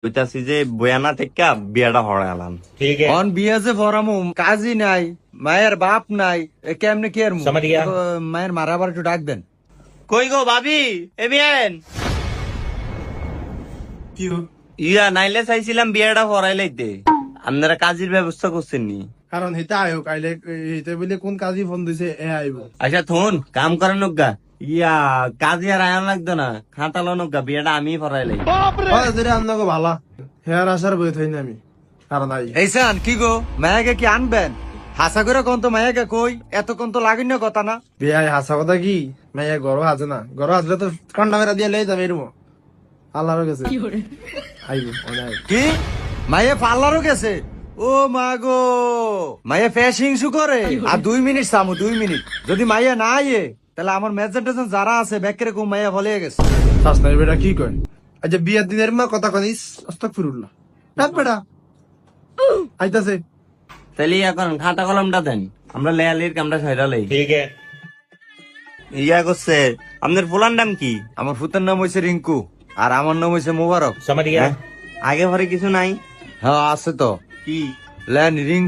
কইতাছি যে বয়ানা থেকে বিয়াটা হরালাম। অন বিয়া যে ভরামু কাজই নাই, মায়ের বাপ নাই, কেমনে কি আর মায়ের মারাবার একটু ডাক দেন। কই গো ভাবি এবিয়েন কি ইয়া নাইলে চাইছিলাম বিয়াটা হরাই লাইতে, আপনারা কাজের ব্যবস্থা করছেন নি? কারণ হিতা আয়ো কাইলে হিতে বলে কোন কাজী ফোন দিছে এ আইব। আচ্ছা থুন কাম করেন গা, ইয়া কাজে আর আয়ন লাগতো না, খাতালো গা বিয়াটা আমি হরাই লাই। যেটা আপনাকে ভালা হেয়ার আসার বই থই না আমি, কারণ আই এইসান কি গো, মায়াকে কি আনবেন? হাসা করে কোন তো মায়াকে কই, এতক্ষণ তো লাগিন না কথা না। বিয়াই হাসা কথা কি মাইয়া গরো আছে না, গরো আসলে তো কান্ডা মেরা দিয়ে লেই যাবে এরম আল্লাহর কাছে আইব অনেক। কি মায়ে পার্লারও গেছে? ও মা গো, মায়ে ফ্যাশিং শু করে। আর 2 মিনিট সামু, 2 মিনিট। যদি মাইয়া না আইয়ে তাহলে আমার মেজর টেজর যারা আছে ব্যাকেরে কো মাইয়া ভলে গেছে। শাসনাই বেটা কি কয়? আচ্ছা বিয়ার দিনের মা কথা কনিস আস্তাগফিরুল্লাহ। রাত বেটা আইতাছে। তাহলে এখন খাতা কলমটা দেন, আমরা লেয়ালির কামটা সাইরা লই। ইয়া করছে আপনার ফুলার নাম কি? আমার ফুতের নাম হইছে রিঙ্কু আর আমার নাম হইছে মোবারক। হ্যাঁ? আগে পরে কিছু নাই? হ্যাঁ আছে তো, কি? লেন রিঙ্কু